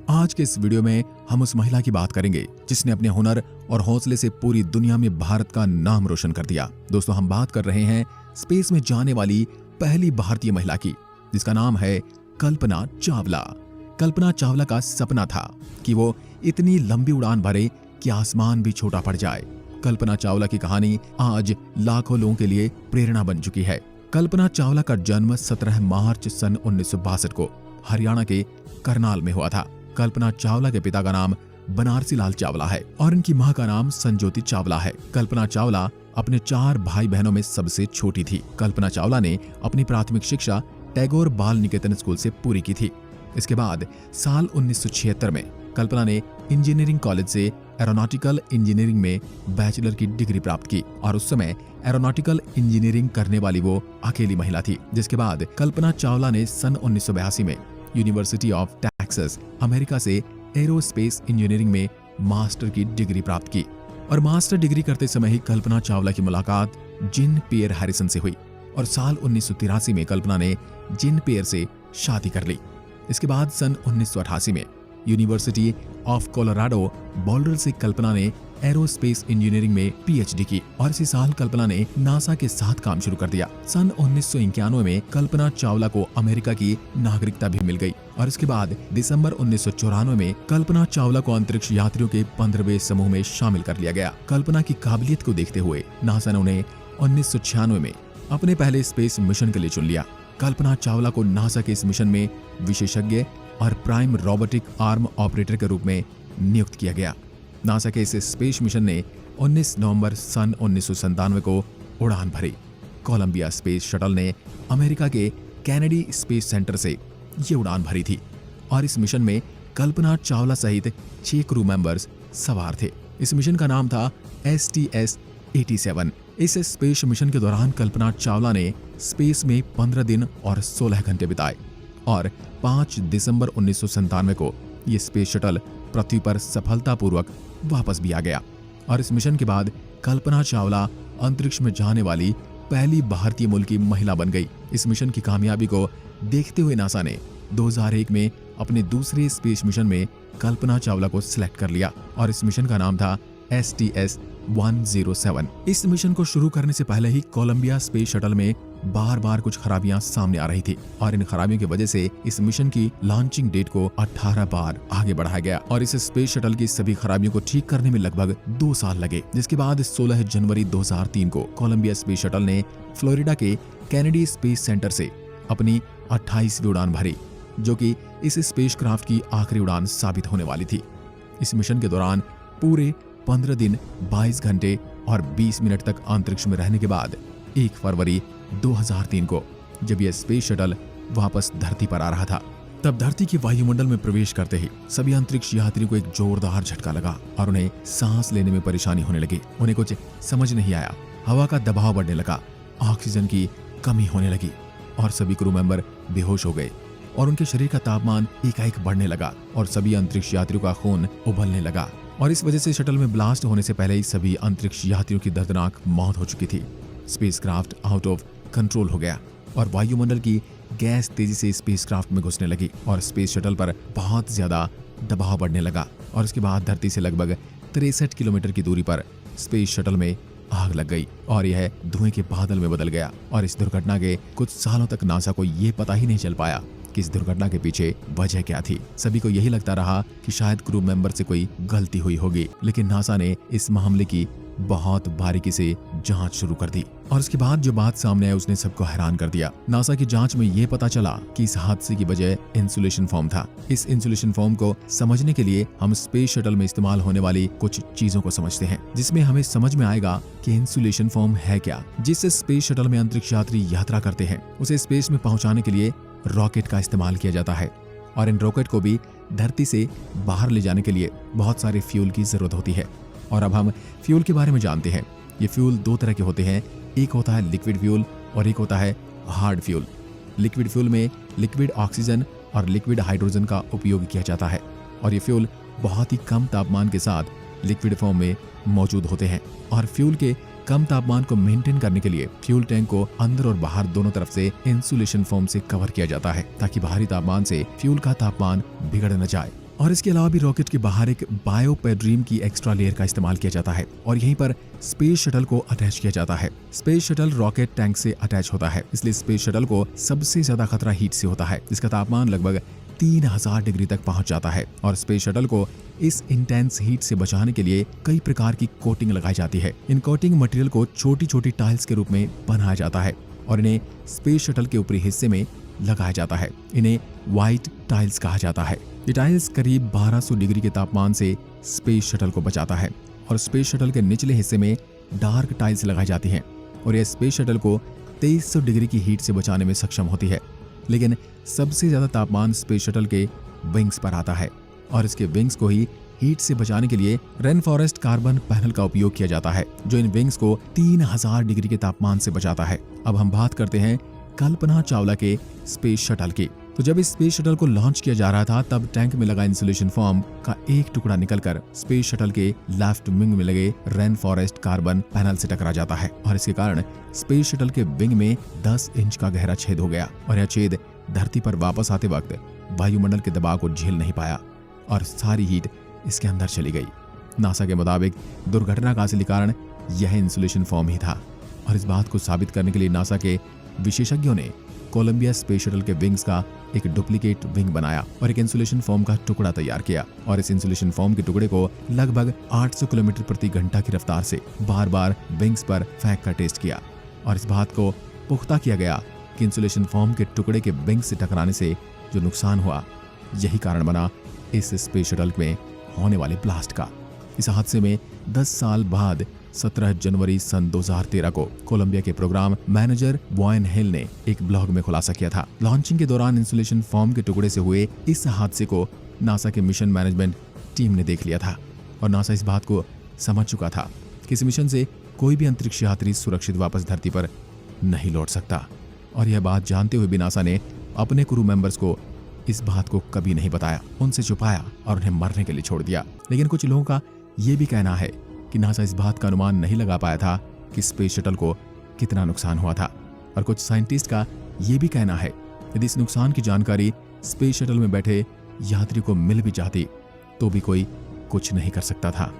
आज के इस वीडियो में हम उस महिला की बात करेंगे जिसने अपने हुनर और हौसले से पूरी दुनिया में भारत का नाम रोशन कर दिया। दोस्तों, हम बात कर रहे हैं स्पेस में जाने वाली पहली भारतीय महिला की, जिसका नाम है कल्पना चावला। कल्पना चावला का सपना था कि वो इतनी लंबी उड़ान भरे कि आसमान भी छोटा पड़ जाए। कल्पना चावला की कहानी आज लाखों लोगों के लिए प्रेरणा बन चुकी है। कल्पना चावला का जन्म 17 मार्च सन 1962 को हरियाणा के करनाल में हुआ था। कल्पना चावला के पिता का नाम बनारसी लाल चावला है और इनकी मां का नाम संजोती चावला है। कल्पना चावला अपने 4 भाई बहनों में सबसे छोटी थी। कल्पना चावला ने अपनी प्राथमिक शिक्षा टैगोर बाल निकेतन स्कूल से पूरी की थी। इसके बाद साल 1976 में कल्पना ने इंजीनियरिंग कॉलेज से एरोनॉटिकल इंजीनियरिंग में बैचलर की डिग्री प्राप्त की और उस समय एरोनॉटिकल इंजीनियरिंग करने वाली वो अकेली महिला थी। जिसके बाद कल्पना चावला ने सन 1982 में यूनिवर्सिटी ऑफ टेक्सास अमेरिका से एरोस्पेस इंजीनियरिंग में मास्टर की डिग्री प्राप्त की और मास्टर डिग्री करते समय ही कल्पना चावला की मुलाकात जीन पियर हैरिसन से हुई और साल 1983 में कल्पना ने जीन पियर से शादी कर ली। इसके बाद सन 1988 में यूनिवर्सिटी ऑफ कोलोराडो बोल्डर से कल्पना ने एरोस्पेस इंजीनियरिंग में पीएचडी की और इसी साल कल्पना ने नासा के साथ काम शुरू कर दिया। सन 1991 में कल्पना चावला को अमेरिका की नागरिकता भी मिल गई और इसके बाद दिसंबर 1994 में कल्पना चावला को अंतरिक्ष यात्रियों के 15वें समूह में शामिल कर लिया गया। कल्पना की काबिलियत को देखते हुए नासा ने उन्हें 1996 में अपने पहले स्पेस मिशन के लिए चुन लिया। कल्पना चावला को नासा के इस मिशन में विशेषज्ञ और प्राइम रोबोटिक आर्म ऑपरेटर के रूप में नियुक्त किया गया। नासा के इस स्पेस मिशन ने 19 नवंबर सन 1997 को उड़ान भरी। कोलंबिया स्पेस शटल ने अमेरिका के कैनेडी स्पेस सेंटर से ये उड़ान भरी थी और इस मिशन में कल्पना चावला सहित 6 क्रू मेंबर्स सवार थे। इस मिशन का नाम था STS-87। इस स्पेस मिशन के दौरान कल्पना चावला ने स्पेस में 15 दिन और 16 घंटे बिताए और 5 दिसंबर 1997 को ये स्पेस शटल पृथ्वी पर सफलतापूर्वक वापस भी आ गया और इस मिशन के बाद कल्पना चावला अंतरिक्ष में जाने वाली पहली भारतीय मूल की महिला बन गई। इस मिशन की कामयाबी को देखते हुए नासा ने 2001 में अपने दूसरे स्पेस मिशन में कल्पना चावला को सिलेक्ट कर लिया और इस मिशन का नाम था STS-107। इस मिशन को शुरू करने से पहले ही कोलंबिया स्पेस शटल में बार बार कुछ खराबियां सामने आ रही थी और इन खराबियों की वजह से इस मिशन की लॉन्चिंग डेट को 18 बार आगे बढ़ाया गया और इस स्पेस शटल की सभी खराबियों को ठीक करने में लगभग 2 साल लगे। जिसके बाद 16 जनवरी 2003 को कोलंबिया स्पेस शटल ने फ्लोरिडा के कैनेडी स्पेस सेंटर से अपनी 28वीं उड़ान भरी, जो कि इस स्पेसक्राफ्ट की आखिरी उड़ान साबित होने वाली थी। इस मिशन के दौरान पूरे 15 दिन 22 घंटे और 20 मिनट तक अंतरिक्ष में रहने के बाद 1 फरवरी 2003 को जब यह स्पेस शटल वापस धरती पर आ रहा था, तब धरती के वायुमंडल में प्रवेश करते ही सभी अंतरिक्ष यात्रियों को एक जोरदार झटका लगा और उन्हें सांस लेने में परेशानी होने लगी। उन्हें कुछ समझ नहीं आया, हवा का दबाव बढ़ने लगा, ऑक्सीजन की कमी होने लगी और सभी क्रू मेंबर बेहोश हो गए और उनके शरीर का तापमान एकाएक बढ़ने लगा और सभी अंतरिक्ष यात्रियों का खून उबलने लगा और इस वजह से शटल में ब्लास्ट होने से पहले ही सभी अंतरिक्ष यात्रियों की दर्दनाक मौत हो चुकी थी। स्पेसक्राफ्ट आउट ऑफ कंट्रोल हो गया और वायुमंडल की गैस तेजी से स्पेसक्राफ्ट में घुसने लगी और स्पेस शटल पर बहुत ज्यादा दबाव बढ़ने लगा और उसके बाद धरती से लगभग 63 किलोमीटर की दूरी पर स्पेस शटल में आग लग गई और यह धुएं के बादल में बदल गया और इस दुर्घटना के कुछ सालों तक नासा को ये पता ही नहीं चल पाया कि इस दुर्घटना के पीछे वजह क्या थी। सभी को यही लगता रहा कि शायद क्रू मेंबर से कोई गलती हुई होगी, लेकिन नासा ने इस मामले की बहुत बारीकी से जांच शुरू कर दी और उसके बाद जो बात सामने आई उसने सबको हैरान कर दिया। नासा की जांच में ये पता चला कि इस हादसे की वजह इंसुलेशन फोम था। इस इंसुलेशन फोम को समझने के लिए हम स्पेस शटल में इस्तेमाल होने वाली कुछ चीजों को समझते हैं, जिसमें हमें समझ में आएगा कि इंसुलेशन फोम है क्या। जिससे स्पेस शटल में अंतरिक्ष यात्री यात्रा करते हैं उसे स्पेस में पहुंचाने के लिए रॉकेट का इस्तेमाल किया जाता है और इन रॉकेट को भी धरती से बाहर ले जाने के लिए बहुत सारे फ्यूल की जरूरत होती है। और अब हम फ्यूल के बारे में जानते हैं। ये फ्यूल 2 तरह के होते हैं, एक होता है लिक्विड फ्यूल और एक होता है हार्ड फ्यूल। लिक्विड फ्यूल में लिक्विड ऑक्सीजन और लिक्विड हाइड्रोजन का उपयोग किया जाता है और ये फ्यूल बहुत ही कम तापमान के साथ लिक्विड फॉर्म में मौजूद होते हैं और फ्यूल के कम तापमान को मेंटेन करने के लिए फ्यूल टैंक को अंदर और बाहर दोनों तरफ से इंसुलेशन फोम से कवर किया जाता है ताकि बाहरी तापमान से फ्यूल का तापमान बिगड़ न जाए और इसके अलावा भी रॉकेट के बाहर एक बायोपेड्रीम की एक्स्ट्रा लेयर का इस्तेमाल किया जाता है और यहीं पर स्पेस शटल को अटैच किया जाता है। स्पेस शटल रॉकेट टैंक से अटैच होता है, इसलिए स्पेस शटल को सबसे ज्यादा खतरा हीट से होता है, जिसका तापमान लगभग 3000 डिग्री तक पहुंच जाता है। और स्पेस शटल को इस इंटेंस हीट से बचाने के लिए कई प्रकार की कोटिंग लगाई जाती है। इन कोटिंग मटेरियल को छोटी छोटी टाइल्स के रूप में बनाया जाता है और इन्हें स्पेस शटल के ऊपरी हिस्से में लगाया जाता है। इन्हें व्हाइट टाइल्स कहा जाता है। ये टाइल्स करीब 1200 डिग्री के तापमान से स्पेस शटल को बचाता है और स्पेस शटल के निचले हिस्से में डार्क टाइल्स लगाई जाती हैं और यह स्पेस शटल को 2300 डिग्री की हीट से बचाने में सक्षम होती है। लेकिन सबसे ज्यादा तापमान स्पेस शटल के विंग्स पर आता है और इसके विंग्स को ही हीट से बचाने के लिए रेनफॉरेस्ट कार्बन पैनल का उपयोग किया जाता है, जो इन विंग्स को 3000 डिग्री के तापमान से बचाता है। अब हम बात करते हैं कल्पना चावला के स्पेस शटल की। तो जब इस स्पेस शटल को लॉन्च किया जा रहा था तब टैंक में लगा इंसुलेशन फोम का एक टुकड़ा निकलकर स्पेस शटल के लेफ्ट विंग में लगे रेन फॉरेस्ट कार्बन पैनल से टकरा जाता है और इसके कारण स्पेस शटल के विंग में 10 इंच का गहरा छेद हो गया और यह छेद धरती पर वापस आते वक्त वायुमंडल के दबाव को झेल नहीं पाया और सारी हीट इसके अंदर चली गई। नासा के मुताबिक दुर्घटना का असली कारण यह इंसुलेशन फोम ही था और इस बात को साबित करने के लिए नासा के विशेषज्ञों ने कोलंबिया स्पेस शटल के विंग्स का एक डुप्लीकेट विंग बनाया और एक इंसुलेशन फोम का टुकड़ा तैयार किया और इस इंसुलेशन फोम के टुकड़े को लगभग 800 किलोमीटर प्रति घंटा की रफ्तार से बार बार विंग्स पर फेंक कर टेस्ट किया और इस बात को पुख्ता किया गया कि इंसुलेशन फोम के टुकड़े के विंग से टकराने से जो नुकसान हुआ यही कारण बना इस स्पेस शटल में होने वाले ब्लास्ट का। इस हादसे में 10 साल बाद 17 जनवरी सन 2013 को कोलंबिया के प्रोग्राम मैनेजर वॉयन हिल ने एक ब्लॉग में खुलासा किया था। लॉन्चिंग के दौरान इंसुलेशन फोम के टुकड़े से हुए इस हादसे को नासा के मिशन मैनेजमेंट टीम ने देख लिया था और नासा इस बात को समझ चुका था कि इस मिशन से कोई भी अंतरिक्ष यात्री सुरक्षित वापस धरती पर नहीं लौट सकता और यह बात जानते हुए भी नासा ने अपने क्रू मेंबर्स को इस बात को कभी नहीं बताया, उनसे छुपाया और उन्हें मरने के लिए छोड़ दिया। लेकिन कुछ लोगों का यह भी कहना है कि नासा इस बात का अनुमान नहीं लगा पाया था कि स्पेस शटल को कितना नुकसान हुआ था और कुछ साइंटिस्ट का यह भी कहना है यदि इस नुकसान की जानकारी स्पेस शटल में बैठे यात्री को मिल भी जाती तो भी कोई कुछ नहीं कर सकता था।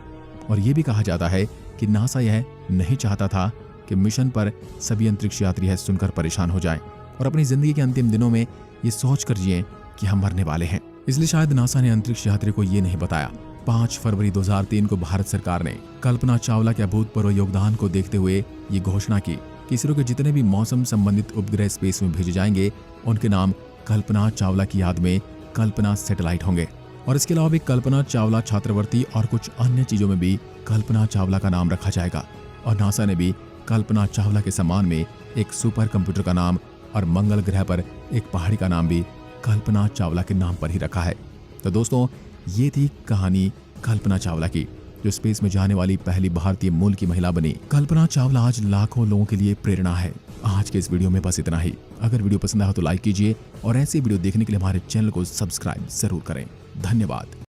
और यह भी कहा जाता है कि नासा यह नहीं चाहता था कि मिशन पर सभी अंतरिक्ष यात्री यह सुनकर परेशान हो जाएं और अपनी जिंदगी के अंतिम दिनों में ये सोच कर जिएं कि हम मरने वाले हैं। इसलिए शायद नासा ने अंतरिक्ष यात्री को ये नहीं बताया। 5 फरवरी 2003 को भारत सरकार ने कल्पना चावला के अभूतपूर्व योगदान को देखते हुए ये घोषणा की कि इसरो के जितने भी मौसम संबंधित उपग्रह स्पेस में भेजे जाएंगे उनके नाम कल्पना चावला की याद में कल्पना सैटेलाइट होंगे और इसके अलावा भी कल्पना चावला छात्रवृत्ति और कुछ अन्य चीजों में भी कल्पना चावला का नाम रखा जाएगा। और नासा ने भी कल्पना चावला के सम्मान में एक सुपर कंप्यूटर का नाम और मंगल ग्रह पर एक पहाड़ी का नाम भी कल्पना चावला के नाम पर ही रखा है। तो दोस्तों ये थी कहानी कल्पना चावला की, जो स्पेस में जाने वाली पहली भारतीय मूल की महिला बनी। कल्पना चावला आज लाखों लोगों के लिए प्रेरणा है। आज के इस वीडियो में बस इतना ही। अगर वीडियो पसंद आया तो लाइक कीजिए और ऐसे वीडियो देखने के लिए हमारे चैनल को सब्सक्राइब जरूर करें। धन्यवाद।